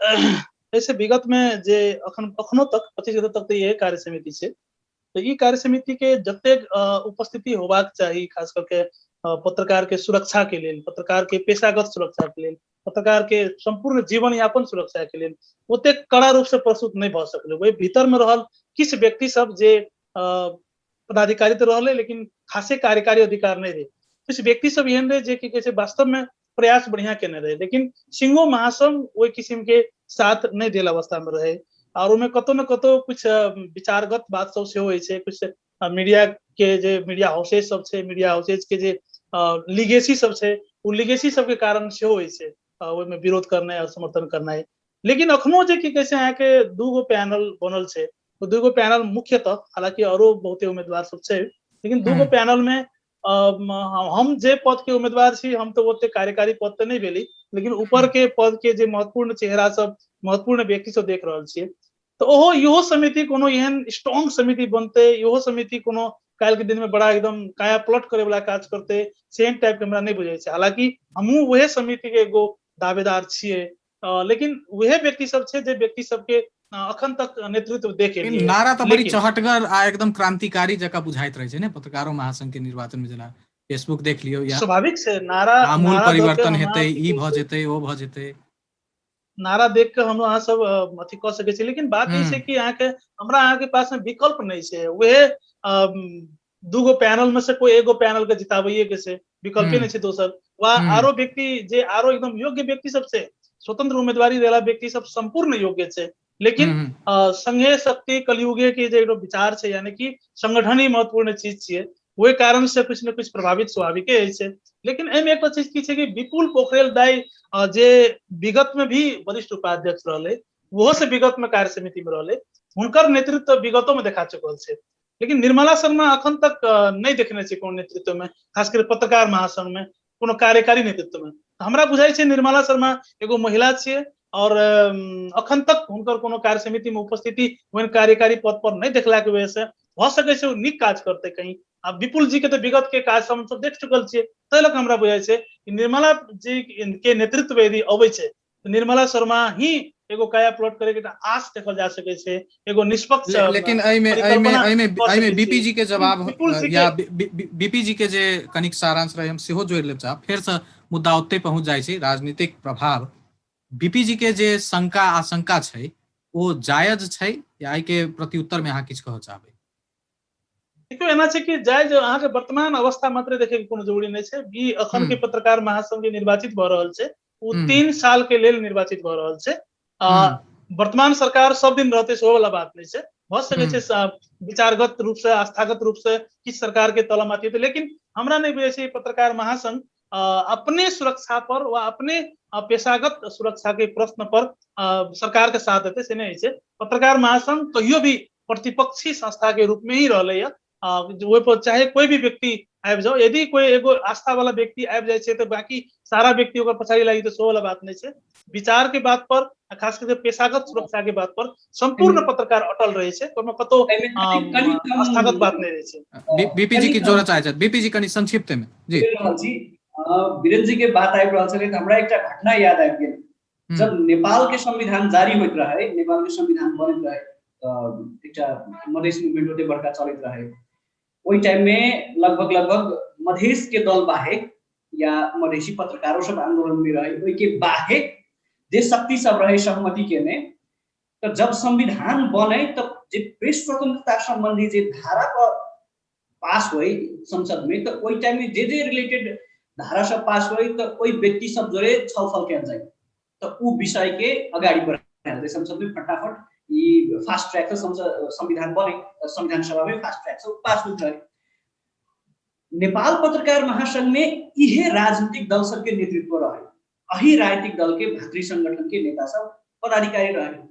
ऐसे विगत में जे अखनो तक 25 गते तक तो ये कार्य समिति छै, तो ई कार्य समिति के जतेक उपस्थिति होबाक चाही, खास करके पत्रकार के सुरक्षा के लेल, पत्रकार के पेशागत सुरक्षा के लेल, पत्रकार के संपूर्ण जीवन यापन सुरक्षा के लेल ओते कड़ा रूप से प्रस्तुत नहीं भ सकले। वही भीतर में रहल किछ व्यक्ति सब जे पदाधिकारी तो रहले लेकिन खासे कार्यकारी अधिकार नहीं रहे। कुछ व्यक्ति सब एहन रहे जे कि कैसे वास्तव में प्रयास बढ़िया केने रहे, लेकिन सिंहो महासंघ ओई किस्म के साथ नहीं देल अवस्था में रहे। और ओमे कतौ न कतौ कुछ विचारगत बात सब सेहो होइ छै, कुछ मीडिया के जे मीडिया हाउसेज सब छै, मीडिया हाउसेज के जे लिगेसी सब छै, उ लिगेसी सब के कारण सेहो होइ छै ओइमे विरोध करनाइ और समर्थन करनाइ। लेकिन अखनो जे कि कैसे अहाँ के दूगो पैनल बनल छै, तो दूगो पैनल मुख्यतः, हालांकि औरो बहुते उम्मीदवार सब छै, लेकिन दूगो पैनल में हम जे पद के उम्मीदवार छी, हम तो ओते कार्यकारी पद तो नहीं भेली, लेकिन ऊपर के पद के जे महत्वपूर्ण चेहरा सब, महत्वपूर्ण व्यक्ति सब देख रहल छियै। तो ओहो इहो समिति कोनो एहन स्ट्रांग समिति बनते, इहो समिति कोनो काल के दिन में बड़ा एकदम काया पलट करे वाला काज करते, सेम टाइप के हमरा नहीं बुझाई छै। हालांकि हमहू वहे समिति के एगो दावेदार छियै, लेकिन वहे व्यक्ति सब छै जे व्यक्ति सबके अखन तक नेतृत्व दे के लिए। नारा तऽ बड़ी चहटगर आ एकदम क्रांतिकारी जकाँ बुझाइत रहे छै ने पत्रकारों महासंघ के निर्वाचन में। जेना फेसबुक देख लियौ, या स्वाभाविक से नारा आमूल नारा परिवर्तन हेतै, ई भऽ जेतै, ओ भऽ जेतै, नारा देख के हम अहाँ सब अथी कह सकै छी, लेकिन बात ई छै कि अहाँ के हमरा अहाँ के पास में विकल्प नहीं छै। वहे दूगो पैनल में से कोई एगो पैनल के जिताबैये के छै, विकल्पे नहीं छै दोसर। वा आरो व्यक्ति जे आरो एकदम योग्य व्यक्ति सब छै, स्वतंत्र उम्मीदवारी देला व्यक्ति सब संपूर्ण योग्य छै, लेकिन संघे शक्ति कलयुगे के जे विचार छै, यानी कि संगठन ही महत्वपूर्ण चीज छियै, वही कारण से कुछ न कुछ प्रभावित स्वाभाविक है। लेकिन एहिमे एक चीज की छै कि विपुल पोखरेल दाई जे विगत में भी वरिष्ठ उपाध्यक्ष रहले, वो से विगत में कार्य समिति में रहले, हुनकर नेतृत्व विगतों में देखा चुकल छै। लेकिन निर्मला शर्मा अखन तक नहीं देखने छै कोनो नेतृत्व में, खासकर पत्रकार महासंघ में कोनो कार्यकारी नेतृत्व में। हमरा बुझाई छै निर्मला शर्मा एगो महिला छियै, और अखन तक हुनकर कोनो कार्य समिति में उपस्थिति ओहन कार्यकारी पद पर नहीं देखला के वजह से भ सकै छै नीक काज करते कहीं। आ विपुल जी के तो विगत के काज हम सब देख चुकल छियै, तै लक हमरा बुझाई छै कि निर्मला जी के नेतृत्व यदि अबै छै तो निर्मला शर्मा ही एगो काया प्लॉट करे के आस देखल जा सकै छै, एगो निष्पक्ष लेकिन एहिमे बीपी जी के जवाब, या बीपी जी के जे कनिक सारांश रहे हम सेहो जोड़ि लेब चाहब। फेर से मुद्दा ओते पहुंच जाइ छै, राजनीतिक प्रभाव। बीपी जी के जे शंका आशंका छै ओ जायज छै, या एहि के प्रत्युत्तर में अहाँ किछु कहऽ चाहबै? देखियौ एना छै कि जायज अहाँ के वर्तमान अवस्था मात्र देखे के कोनो जरूरी नहीं छै। ई अखन के पत्रकार महासंघ निर्वाचित भ रहल छै, उ 3 साल के लेल निर्वाचित भ रहल छै। वर्तमान सरकार सब दिन रहते सेहो वाला बात नहीं छै, भ सकै छै विचारगत रूप से, आस्थागत रूप से किस सरकार के तलम आती है, लेकिन हमरा नहीं बुझे छै पत्रकार महासंघ अपने सुरक्षा पर व अपने पेशागत सुरक्षा के प्रश्न पर सरकार के साथ देते से नहीं छै। पत्रकार महासंघ कहियो भी प्रतिपक्षी संस्था के रूप में ही रहले है। वो पर चाहे कोई भी व्यक्ति आबि जाओ, यदि कोई एगो आस्था वाला व्यक्ति आबि जाए छै तो बाकी सारा व्यक्ति ओकर पछाड़ी लागी तो सो वाला बात नहीं छै। विचार के बात पर, खास करके पेशागत सुरक्षा के बात पर संपूर्ण पत्रकार अटल रहे छै, कोनो कतो आस्थागत बात नहीं रहे छै। बीपी जी की जोड़ा चाहे छै, बीपी जी कनी संक्षिप्त में जी। वीरेंद्र जी के बात आबि रहल छलै, हमरा एकटा घटना याद आबि गेल। जब नेपाल के संविधान जारी होइत रहे, नेपाल के संविधान बनैत रहे, एकटा मधेश मूवमेंट ओते बड़का चलैत रहे, ओई टाइम में लगभग मधेश के दल बाहेक या मधेसी पत्रकारों सब आंदोलन में रहे, ओई के बाहेक जे शक्ति सब रहे सहमति केने। तो जब संविधान बने तब जे प्रेस स्वतंत्रता संबंधी जे धारा पर पास हुई संसद में, तो ओई टाइम में जे रिलेटेड धारा सब पास हुई तो ओई व्यक्ति सब जोरे छलफल कैल जाए, तो उ विषय के अगाडि बढ़ायल जाए संसद में। फटाफट ये फास्ट ट्रैक से संविधान बने, संविधान सभा में फास्ट ट्रैक से पास हुई रहे। नेपाल पत्रकार महासंघ में इहे राजनीतिक दल सब के नेतृत्व रहे, अही राजनीतिक दल के भातृ संगठन के नेता सब पदाधिकारी रहे।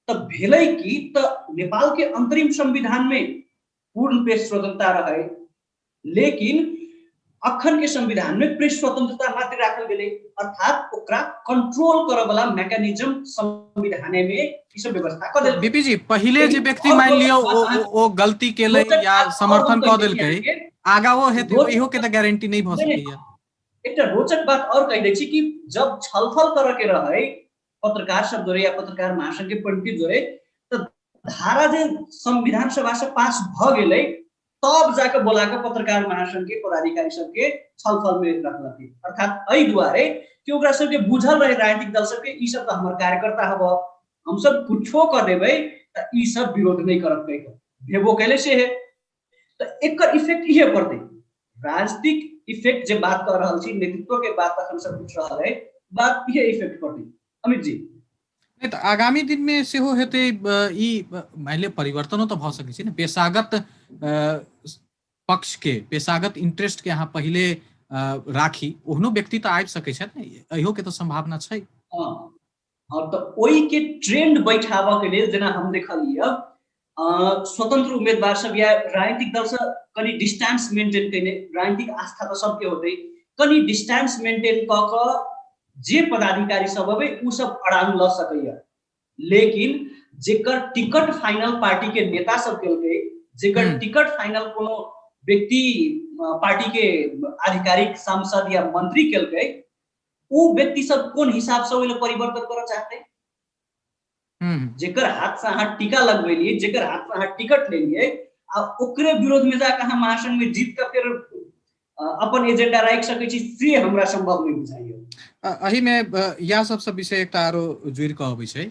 तब भेलै कि तो नेपाल के अंतरिम संविधान में पूर्ण प्रेस स्वतंत्रता रहे, लेकिन अखन के संविधान में प्रेस स्वतंत्रता मात्र राखल गेलै, अर्थात ओकरा कंट्रोल करे वाला मैकेनिज्म संविधान में ई सब व्यवस्था कर देलकै। बीपी जी पहले जे लेकिन व्यक्ति और मान लियो रोचक ओ गलती केलै रोचक या बात और समर्थन हम कऽ कहि दै छी देलकै, अहाँके, आगा वो हेतै रोचक इहो के तऽ गारंटी नहीं भऽ नहीं, सकैया। एक रोचक बात और कह दै छी कि जब छलफल करे के रहे पत्रकार सब जोड़े या पत्रकार महासंघ के पंडित जोड़े, तो धारा जे संविधान सभा से पास भ गेलै तब जाके बोला के पत्रकार महासंघ के पदाधिकारी सबके छलफल में रखलकै। अर्थात एहि दुआरे कि ओकरा सबके बुझल रहे राजनीतिक दल सबके ई सब तो हमर कार्यकर्ता हब, हम सब कुछो कर देबै त ई सब विरोध नहीं करत कहि के भेबो कैले से है। तो एकर इफेक्ट इहे पड़तै, राजनीतिक इफेक्ट जे बात कर रहल छी, नेतृत्व के बात तक हम सब पूछ रहल है, बात इहे इफेक्ट पड़तै। अमित जी नहीं तो आगामी दिन में सेहो हेतै ई मान लिअ परिवर्तनो तो भऽ सकै छै ने, पेशागत पक्ष के पेशागत इंटरेस्ट के अहाँ पहिले राखी ओहनो व्यक्ति तो आबि सकै छथि ने, इहो के तो संभावना छै। हाँ हाँ, तो ओहि के ट्रेंड बैठाबऽ के लेल जेना हम देखलियै स्वतंत्र उम्मीदवार सब या राजनीतिक दल से कनी डिस्टेंस मेंटेन केने, राजनीतिक आस्था तो सबके होते, कनी डिस्टेंस मेंटेन क के जे पदाधिकारी सब अबे उ सब अड़ान ल सकैया। लेकिन जेकर टिकट फाइनल पार्टी के नेता सब केलकै, जेकर टिकट फाइनल कोनो व्यक्ति पार्टी के आधिकारिक सांसद या मंत्री केलकै, उ व्यक्ति सब कोन हिसाब से ओइले परिवर्तन करऽ चाहते, जेकर हाथ से अहाँ टीका लगबेलिए, जेकर हाथ से अहाँ टिकट लेलिए आ ओकरे विरोध में जाके अहाँ महासंघ में जीत के फिर अपन एजेंडा राखि सकै छी, से हमरा संभव नहीं बुझाइए। एही में या सबसे विषय एकटा आरो जुड़ि कऽ अबै छै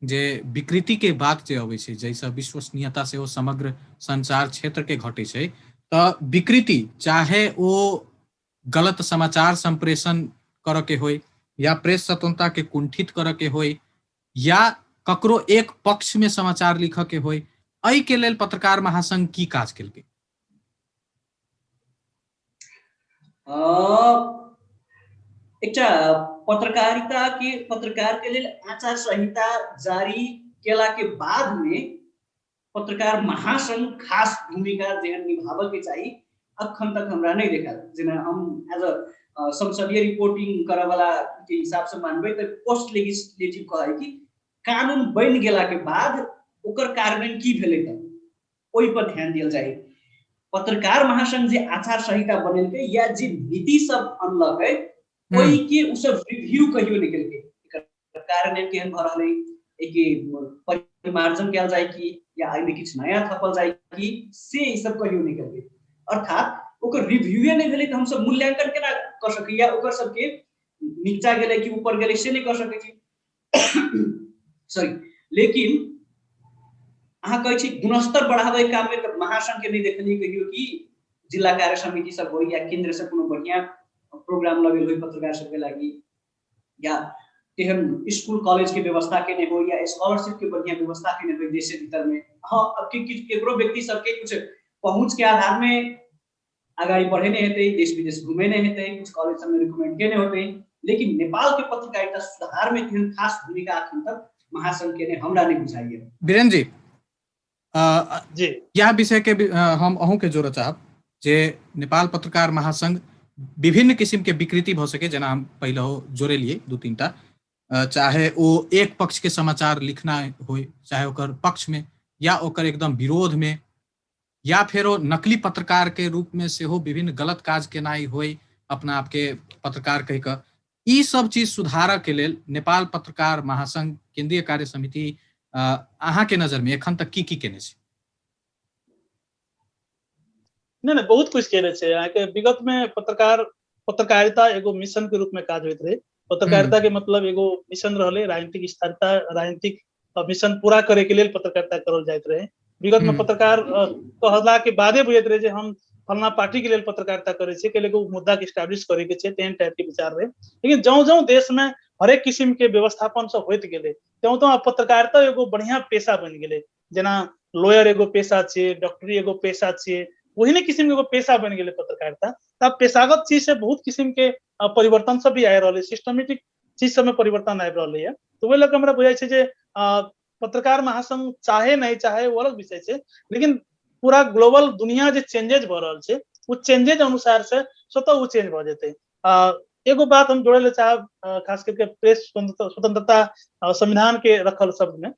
जे विकृति के बात जे अबै छै, जैसे विश्वसनीयता से वो समग्र संचार क्षेत्र के घटे छै, तऽ विकृति चाहे वो गलत समाचार संप्रेषण करऽ के होय या प्रेस स्वतंत्रता के कुंठित करऽ के होय या ककरो एक पक्ष में समाचार लिखऽ के होय, एहि के लेल पत्रकार महासंघ की काज केलकै? एकटा पत्रकार के लेल आचार संहिता जारी केला के बाद में पत्रकार महासंघ खास भूमिका जेहन निभावे के चाहिए अखन तक हमरा नहीं देखा। जेना हम एज अ संसदीय रिपोर्टिंग करे वाला के हिसाब से मानबै तो पोस्ट लेजिस्लेटिव कहे कि कानून बन गेला के बाद ओकर कार्यान्वयन की भेलै त ओहि पर ध्यान दियल जाए। पत्रकार महासंघ जे आचार संहिता बनेलकै या जे नीति सब अनलकै ओहि के उ सब रिव्यू कहियो नहीं केलकै, एकर कार्यान्वयन केहन भ रहलै, एके परिमार्जन कयल जाए कि या एहिमे किछु नया थपल जाए कि, से ई सब कहियो नहीं केलकै। अर्थात ओकर रिव्यूए नहीं भेलै त हम सब मूल्यांकन केना कर सकै या ओकर सबके नीचा गेलै कि ऊपर गेलै से नहीं कर सकै छी। सॉरी, लेकिन अहाँ कहै छी गुणस्तर बढ़ावे काम में तो महासंघ के नहीं देखलिए कहियो कि जिला कार्य समिति सब हो या केंद्र से कोनो बढ़िया प्रोग्राम लगेल हो पत्रकार सबके लागी, या एहन स्कूल कॉलेज के व्यवस्था के हो या स्कॉलरशिप के बढ़िया व्यवस्था के हो देश के भीतर में। हाँ, अब केकरो व्यक्ति सबके कुछ पहुंच के आधार में आगाड़ी बढ़े नहीं हेतै, देश विदेश घूमे नहीं हेतै, कुछ कॉलेज सब में रिकमेंड के नहीं होतै, लेकिन नेपाल के पत्रकारिता सुधार में केहन खास भूमिका अखन तक महासंघ के ने हमरा नहीं बुझाइए। बीरेन जी जी यह विषय के हम अहूँ के जोड़े चाहब जे नेपाल पत्रकार महासंघ विभिन्न किस्म के विकृति भ सके, जना हम पहले हो जोड़े लिए दू तीनटा, चाहे वो एक पक्ष के समाचार लिखना हो, चाहे ओकर पक्ष में या ओकर एकदम विरोध में, या फिर वो नकली पत्रकार के रूप में से हो विभिन्न गलत काज केनाई होय अपना आपके पत्रकार कह के, ई सब चीज सुधारऽ के लेल नेपाल पत्रकार महासंघ केंद्रीय कार्य समिति अहाँ के नजर में एखन तक की केने छै? नहीं बहुत कुछ केने छै। यहाँ के विगत में पत्रकारिता एगो मिशन के रूप में काज होइत रहे। पत्रकारिता के मतलब एगो मिशन रहले, राजनीतिक स्थिरता, राजनीतिक मिशन पूरा करे के लिए पत्रकारिता करल जाइत रहे। विगत में पत्रकार कहला के बादे बुझैत रहे जे हम फलना पार्टी के लिए पत्रकारिता करे छे के लिए मुद्दा के स्टैब्लिश करे के छे, तेहन टाइप के विचार रहे। लेकिन जौं देश में हरेक किस्म के व्यवस्थापन सब होइत गेले त्यों पत्रकारिता एगो बढ़िया पेशा बन गेले। जना लॉयर एगो पेशा छे, डॉक्टरी एगो पेशा छे, वही किस्म के एगो पेशा बन गेले पत्रकारिता। तब पेशागत चीज से बहुत किस्म के परिवर्तन सब भी आ रहा है, सिस्टमेटिक चीज सब में परिवर्तन आ रहा है। तो वही लग हमरा बुझाई छे जे पत्रकार महासंघ चाहे नहीं चाहे वो अलग विषय है, लेकिन पूरा ग्लोबल दुनिया जे चेंजेज भ रहल छै उ चेंजेज अनुसार से स्वतः उ चेंज भ जेतै। एगो बात हम जोड़े ले चाहब, खास करके प्रेस स्वतंत्रता संविधान के रखल शब्द में,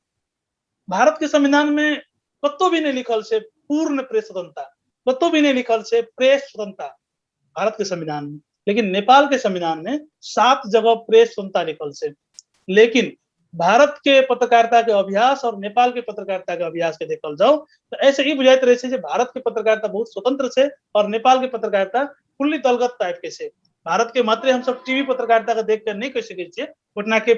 भारत के संविधान में कतो भी नहीं लिखल छै पूर्ण प्रेस स्वतंत्रता, कतो भी नहीं लिखल छै प्रेस स्वतंत्रता भारत के संविधान में। लेकिन नेपाल के संविधान में 7 जगह प्रेस स्वतंत्रता लिखल छै। लेकिन भारत के पत्रकारिता के अभ्यास और नेपाल के पत्रकारिता के अभ्यास के देखल जाओ तो ऐसे ही बुझाइत रहे छै भारत के पत्रकारिता बहुत स्वतंत्र छै और नेपाल के पत्रकारिता फुल्ली दलगत टाइप के छै। भारत के मात्र हम सब टीवी पत्रकारिता के देख कर नहीं कह सके छियै, पटना के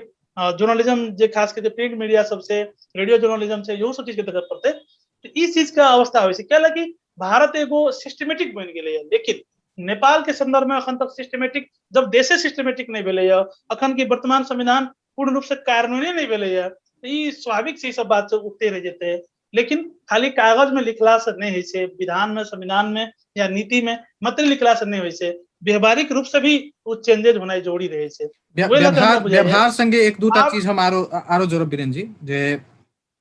जर्नलिज्म जे खास करके प्रिंट मीडिया सबसे, रेडियो जर्नलिज्म से, यो सब चीज के देखत पड़ते। तो इस चीज का अवस्था होइ छै क्या भारत एगो सिस्टमेटिक बन गए, लेकिन नेपाल के संदर्भ में अखन तक सिस्टमेटिक, जब देशे सिस्टमेटिक नहीं भेले, अखन की वर्तमान संविधान पूर्ण रूप से कार्यान्वयन नहीं भेले, तो स्वाभाविक से सब बात उठते रह जेते। लेकिन खाली कागज में लिखला से नहीं है छै, विधान में, संविधान में या नीति में मात्र लिखला से नहीं होइ छै, व्यवहारिक रूप से भी वो चेंजेज होना जोड़ी रहे छै। व्यवहार संगे एक दूटा चीज हम आरो जोड़ब बीरेन जी, जे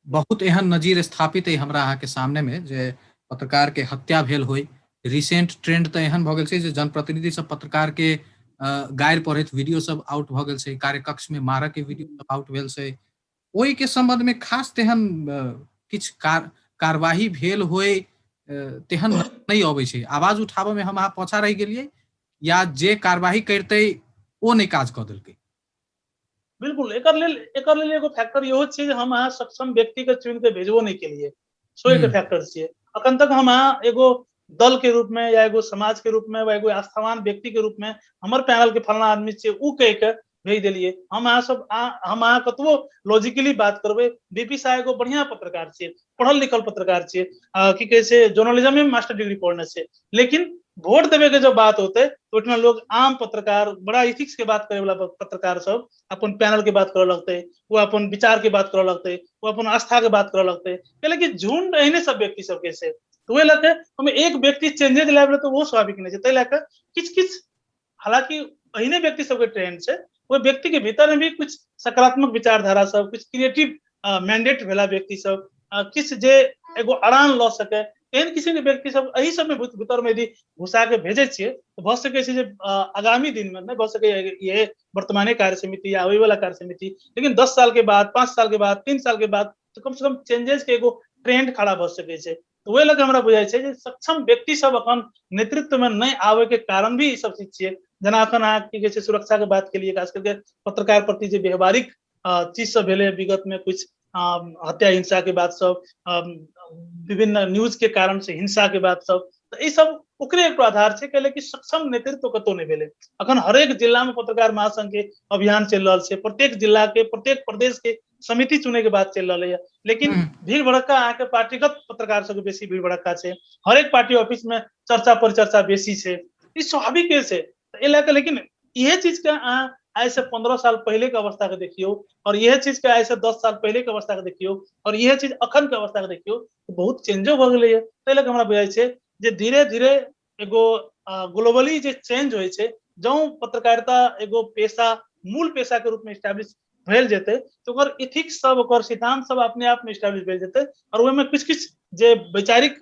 बहुत एहन नजीर स्थापित है हमरा अहाँ के सामने में जे पत्रकार के हत्या भेल होई। रिसेंट ट्रेंड तो एहन भ गेल छै जे जनप्रतिनिधि सब पत्रकार के गायर पढ़ैत वीडियो सब आउट भ गेल छै, कार्यकक्ष में मारऽ के वीडियो सब आउट भेल छै। ओहि के संबंध में खास तेहन किछ कार्यवाही भेल होय तेहन नहीं अबै छै। आवाज उठाबऽ में हम अहाँ पछा रह गेलियै या जे कार्यवाही करते ओ नहीं काज कऽ देलकै। बिल्कुल एकर लेल एगो फैक्टर इहो छै जे हम अहाँ सक्षम व्यक्ति के चुन के भेजबो नहीं केलिए, सो एक फैक्टर छियै। अखन तक हम अहाँ एगो दल के रूप में या एगो समाज के रूप में, एगो आस्थावान व्यक्ति के रूप में हमर पैनल के फलना आदमी छै उ कह के भेज दिलिए। हम अहाँ कतबो लॉजिकली बात करबे, बीपी शाह एगो बढ़िया पत्रकार छियै, पढ़ल लिखल पत्रकार छियै, की कहे छै जर्नलिज्म में मास्टर डिग्री पढ़ने छै, लेकिन वोट देवे के जो बात होते तो उतना लोग आम पत्रकार, बड़ा इथिक्स के बात करे वाला पत्रकार सब अपन पैनल के बात करे लगते, वो अपन विचार के बात करे लगते, वो अपन आस्था के बात करे लगते, लेकिन झुंड एहने सब व्यक्ति सबके से तो वे लगे हम एक व्यक्ति चेंजेज लाबे तो वो स्वाभाविक नहीं छै। लैके किछ हालांकि एहने व्यक्ति सबके ट्रेंड छै, वो व्यक्ति के भीतर में भी कुछ सकारात्मक विचारधारा सब, कुछ क्रिएटिव मैंडेट भेला व्यक्ति सब, किछ जे एगो अड़ान ल सके, एहन किसी व्यक्ति सब एही सब में भीतर में यदि घुसा के भेजे छियै तो भ सके छै जे आगामी दिन में नहीं भ सके ये वर्तमाने कार्य समिति या आवे वाला कार्य समिति, लेकिन 10 साल के बाद, 5 साल के बाद, 3 साल के बाद तो कम से कम चेंजेस के एगो ट्रेंड खड़ा भ सके छै। तो वही लगे हमरा बुझाई छै जे सक्षम व्यक्ति सब अखन नेतृत्व में नहीं आवे के कारण भी ई सब चीज छियै। जना अखन अहाँ की कहे छै सुरक्षा के बात के लिए, खास करके पत्रकार प्रति जे व्यवहारिक चीज सब भेले विगत में, कुछ हत्या हिंसा के बात सब, विभिन्न न्यूज के कारण से हिंसा के बात सब, तो ये सब ओकरे एक आधार छै कहले कि सक्षम नेतृत्व कतो नहीं भेले। अखन हरेक जिला में पत्रकार महासंघ के अभियान चल रहा है, प्रत्येक जिला के, प्रत्येक प्रदेश के समिति चुने के बात चल रहा है, लेकिन भीड़ भड़का अहाँ के पार्टीगत पत्रकार सब के बेसी भीड़ भड़का छै, हरेक पार्टी ऑफिस में चर्चा परिचर्चा बेसी छै, ई स्वाभाविक छै। लेकिन यह चीज का आज से 15 साल पहले के अवस्था के देखियो और यह चीज के आज से 10 साल पहले के अवस्था के देखियो और यह चीज अखन के अवस्था के देखियो तो बहुत चेंजो भ गेलै है। तै लए हमरा बुझाई छै जे धीरे धीरे एगो ग्लोबली जे चेंज होय छै, जौ पत्रकारिता एगो पेशा, मूल पेशा के रूप में एस्टैब्लिश भेल जेते तो ओकर इथिक्स सब, ओकर सिद्धांत सब अपने आप में एस्टैब्लिश भेल जेते और ओय में किछ जे वैचारिक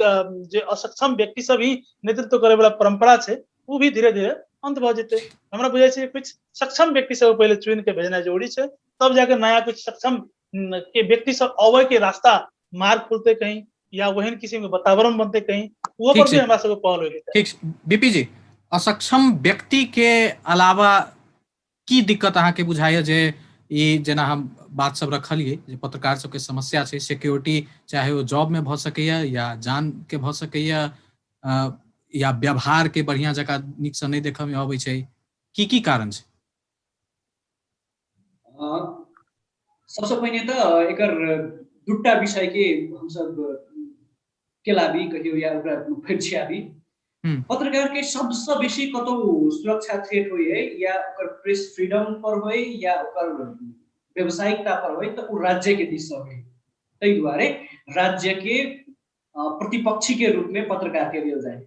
जे असक्षम व्यक्ति सब ही नेतृत्व करे वाला परंपरा छै वो भी धीरे धीरे अंत भ जेते। हमरा बुझाई छै कुछ सक्षम व्यक्ति सब पहले चुन के भेजना जरूरी छै, तब जाके नया कुछ सक्षम के व्यक्ति सब आवे के रास्ता मार्ग खुलते कहीं या वहन किसी में वातावरण बनते कहीं, वो पर भी हमरा सब पहल होय। ठीक बीपी जी, असक्षम व्यक्ति के अलावा की दिक्कत अहाँ के बुझाइए जे ई जेना हम बात सब रखलिए जे पत्रकार सब के समस्या छै, सिक्योरिटी चाहे वो जॉब में भ सकैया या जान के भ सकैया या व्यवहार के बढ़िया जगह नीक से नहीं देखऽ में अबै छै, की कारण छै? सबसे पहिने त एकर दुटा विषय के हम सब केलाबी कहियो या ओकरा फेरछियाबी। पत्रकार के सबसे बेसी कतौ सुरक्षा थ्रेट होय है या ओकर प्रेस फ्रीडम पर होय या ओकर व्यावसायिकता पर होय तो राज्य के दिश से होय। तै दुआरे राज्य के प्रतिपक्षी के रूप में पत्रकार के लेल जाए।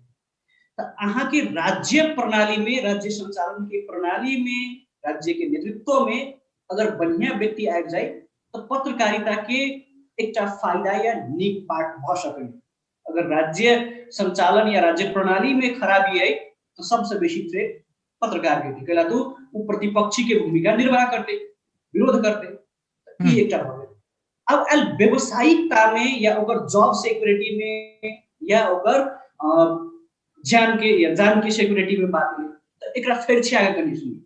तो अहाँ के राज्य प्रणाली में, राज्य संचालन के प्रणाली में, राज्य के नेतृत्व में अगर बढ़िया व्यक्ति आबि जाए तो पत्रकारिता के एकटा फायदा या नीक पार्ट भ सकै। अगर राज्य संचालन या राज्य प्रणाली में खराबी है तो सबसे बेसी थ्रेट पत्रकार के थी, कैला तो वो प्रतिपक्षी के भूमिका निर्वाह करते, विरोध करते। ये एक हो गया। अब एल व्यवसायिकता में या ओकर जॉब सिक्योरिटी में या ओकर जान के सिक्योरिटी में बात करें तो एकरा फेर छिया करनी सुनी।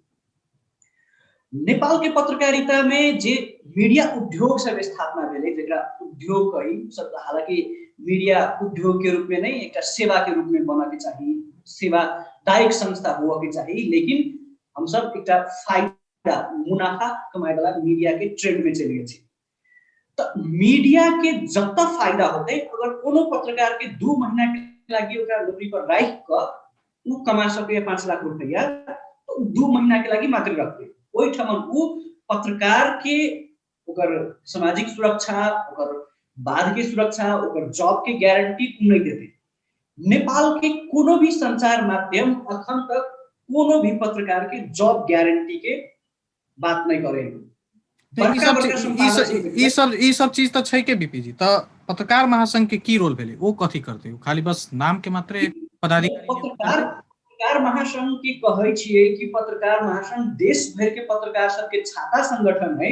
नेपाल के पत्रकारिता में जे मीडिया उद्योग से स्थापना भेले, जेकरा उद्योग कही सब, हालांकि मीडिया उद्योग के रूप में नहीं, एक सेवा के रूप में बना के चाहिए, सेवादायक संस्था हुआ के चाहिए, लेकिन हम सब एक फायदा मुनाफा कमाए वाला मीडिया के ट्रेंड में चले गए। तो मीडिया के जब तक फायदा होते, अगर कोनो पत्रकार के 2 महीना के लगी नौकरी पर राख कर वो कमा सके 5 लाख रुपया, तो 2 महीना के लगी मात्र रखते, वही ठमन वो पत्रकार के ओकर सामाजिक सुरक्षा, ओकर बाद के सुरक्षा, ओकर जॉब के गारंटी नहीं देते। नेपाल के कोनो भी संचार माध्यम अखन तक कोनो भी पत्रकार के जॉब गारंटी के बात नहीं करे। ई सब चीज तो छै के बीपी जी, तो पत्रकार महासंघ के की रोल भेले, वो कथी करते हो? खाली बस नाम के मात्र पदाधिकारी? पत्रकार महासंघ की कहे छिए कि पत्रकार महासंघ देश भर के पत्रकार सब के छाता संगठन है,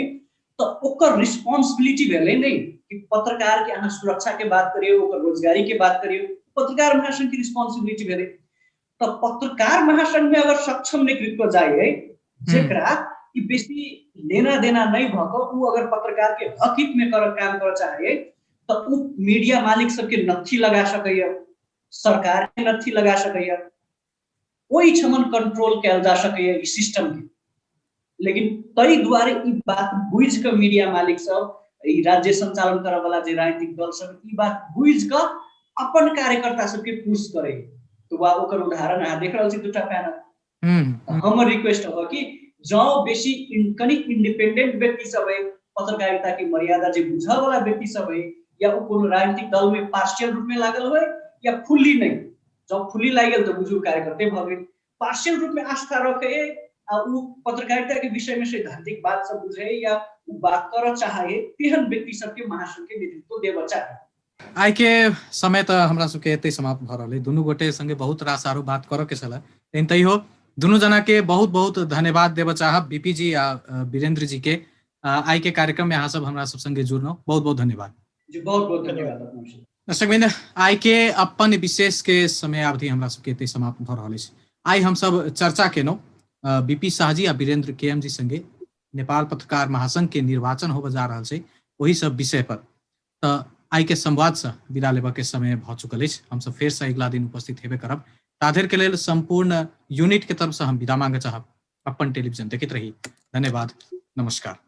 तो ओकर रिस्पांसिबिलिटी भेले नहीं कि पत्रकार के अहाँ सुरक्षा के बात करियो, ओकर रोजगारी के बात करियो, पत्रकार महासंघ की रिस्पांसिबिलिटी भेले। तो पत्रकार महासंघ में अगर सक्षम नेतृत्व जाए जेकरा कि बेसी लेना देना नहीं भएको, वो अगर पत्रकार के हक हित में काम कर चाहे तो वो मीडिया मालिक सबके नथी लगा सकैया, सरकार के नथी लगा सकैया, वही क्षमन कंट्रोल कैल जा सकैया इस सिस्टम के। लेकिन तई द्वारे ई बात बुझ के मीडिया मालिक सब, ई राज्य संचालन करे वाला जे राजनीतिक दल सब ई बात बुझ के अपन कार्यकर्ता सबके पुश करे। तो वा ओकर उदाहरण अहाँ देख रहल छी दूटा पैनल। हमर रिक्वेस्ट हो कि जो बेसी कनी इंडिपेंडेंट व्यक्ति सब है, पत्रकारिता की मर्यादा जे बुझा वाला व्यक्ति सब है, या वो कोनो राजनीतिक दल में पार्शियल रूप में लागल हो या फुल्ली नहीं, जब फुल्ली लागल तो बुझू कार्यकर्ता भ गए, पार्शियल रूप में आस्था रखे आ वो पत्रकारिता के विषय में सैद्धांतिक बात सब बुझे या वो बात कर चाहे, तेहन व्यक्ति सबके महासंघ के नेतृत्व देव चाहे। आई के समय तो हमरा सबके एते समाप्त भ रहल है। दुनू गोटे संगे बहुत रास आरो बात करऽ के छला, लेकिन तैयो दुनू जना के बहुत बहुत धन्यवाद देव चाहब, बीपी जी आ वीरेंद्र जी के आई के कार्यक्रम में अहाँ सब हमरा सब संगे जुड़नो, बहुत बहुत धन्यवाद जी। बहुत बहुत धन्यवाद। दर्शकबिंद, आई के अपन विशेष के समय अवधि हमरा सबके एते समाप्त भ रहल अछि। आई हम सब चर्चा केनो बीपी शाह जी आ वीरेंद्र केएम जी संगे नेपाल पत्रकार महासंघ के निर्वाचन होबे जा रहल छै, वही सब विषय पर। तो आई के संवाद से विदा लेबा के समय भ चुकल अछि। हम सब फेर से अगला दिन उपस्थित हेबे करब। ताधर के लेल संपूर्ण यूनिट के तरफ से हम विदा मांगे चाहब। अपन टेलीविजन देखित रही। धन्यवाद, नमस्कार।